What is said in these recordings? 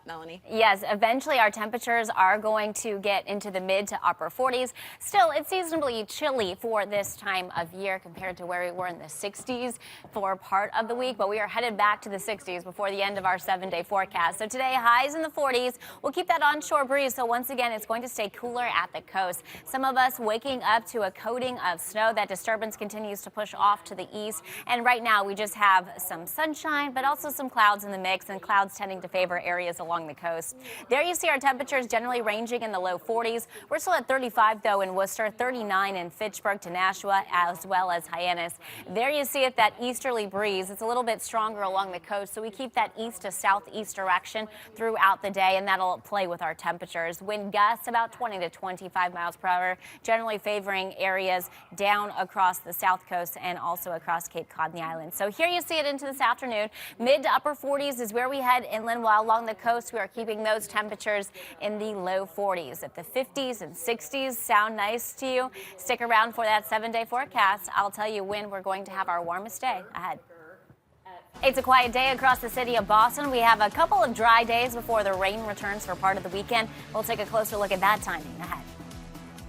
Melanie. Yes, eventually our temperatures are going to get into the mid to upper 40s. Still, it's seasonably chilly for this time of year compared to where we were in the 60s for part of the week, but we are headed back to the 60s before the end of our 7-day forecast. So today, highs in the 40s. We'll keep that onshore breeze, so once again, it's going to stay cooler at the coast. Some of us waking up to a coating of snow. That disturbance continues to push off to the east, and right now we just have some sunshine, but also some clouds in the mix, and clouds tending to favor areas along the coast. There you see our temperatures generally ranging in the low 40s. We're still at 35 though in Worcester, 39 in Fitchburg to Nashua, as well as Hyannis. There you see it, that easterly breeze. It's a little bit stronger along the coast, so we keep that east to southeast direction throughout the day, and that'll play with our temperatures. Wind gusts about 20 to 25 miles per hour, generally favoring areas down across the south coast and also across Cape Cod and the islands. So here you see it into this afternoon. Mid to upper 40s is where we head inland, while along the coast we are keeping those temperatures in the low 40s. If the 50s and 60s sound nice to you, stick around for that 7-day forecast. I'll tell you when we're going to have our warmest day ahead. It's a quiet day across the city of Boston. We have a couple of dry days before the rain returns for part of the weekend. We'll take a closer look at that timing ahead.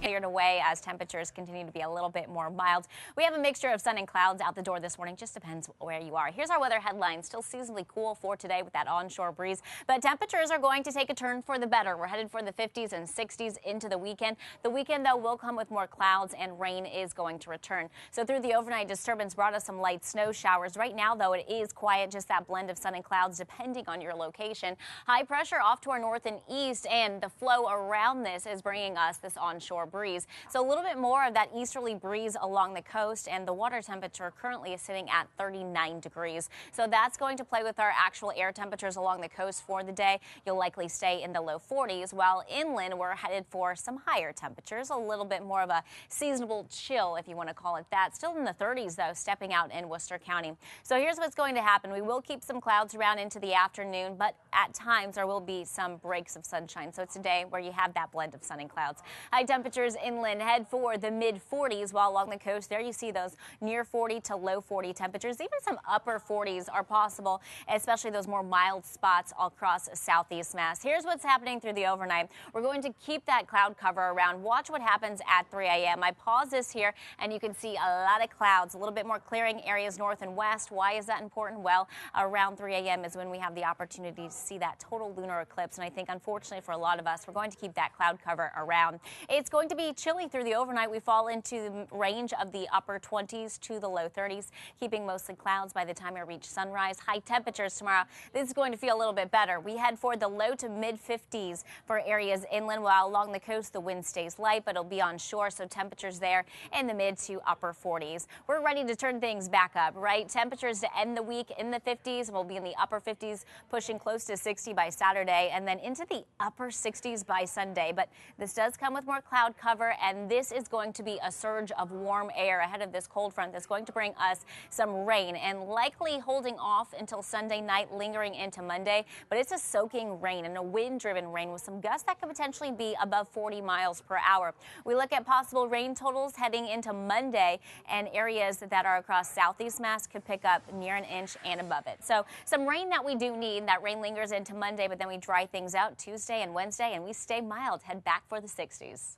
Cleared away as temperatures continue to be a little bit more mild. We have a mixture of sun and clouds out the door this morning. Just depends where you are. Here's our weather headlines. Still seasonably cool for today with that onshore breeze, but temperatures are going to take a turn for the better. We're headed for the 50s and 60s into the weekend. The weekend, though, will come with more clouds, and rain is going to return. So through the overnight disturbance brought us some light snow showers. Right now, though, it is quiet, just that blend of sun and clouds depending on your location. High pressure off to our north and east, and the flow around this is bringing us this onshore breeze. So a little bit more of that easterly breeze along the coast, and the water temperature currently is sitting at 39 degrees. So that's going to play with our actual air temperatures along the coast for the day. You'll likely stay in the low 40s, while inland we're headed for some higher temperatures, a little bit more of a seasonable chill, if you want to call it that. Still in the 30s, though, stepping out in Worcester County. So here's what's going to happen. We will keep some clouds around into the afternoon, but at times there will be some breaks of sunshine. So it's a day where you have that blend of sun and clouds. High temperatures inland head for the mid 40s, while along the coast there you see those near 40 to low 40 temperatures. Even some upper 40s are possible, especially those more mild spots all across southeast Mass. Here's what's happening through the overnight. We're going to keep that cloud cover around. Watch what happens at 3 a.m. I pause this here, and you can see a lot of clouds, a little bit more clearing areas north and west. Why is that important? Well, around 3 a.m. is when we have the opportunity to see that total lunar eclipse, and I think unfortunately for a lot of us, we're going to keep that cloud cover around. It's going to be chilly through the overnight. We fall into the range of the upper 20s to the low 30s, keeping mostly clouds by the time we reach sunrise. High temperatures tomorrow. This is going to feel a little bit better. We head for the low to mid 50s for areas inland, while along the coast the wind stays light, but it'll be on shore, so temperatures there in the mid to upper 40s. We're ready to turn things back up, right? Temperatures to end the week in the 50s, and we'll be in the upper 50s, pushing close to 60 by Saturday, and then into the upper 60s by Sunday. But this does come with more cloud cover, and this is going to be a surge of warm air ahead of this cold front that's going to bring us some rain, and likely holding off until Sunday night, lingering into Monday. But it's a soaking rain and a wind-driven rain with some gusts that could potentially be above 40 miles per hour. We look at possible rain totals heading into Monday, and areas that are across southeast Mass could pick up near an inch and above it. So some rain that we do need. That rain lingers into Monday, but then we dry things out Tuesday and Wednesday, and we stay mild, head back for the 60s.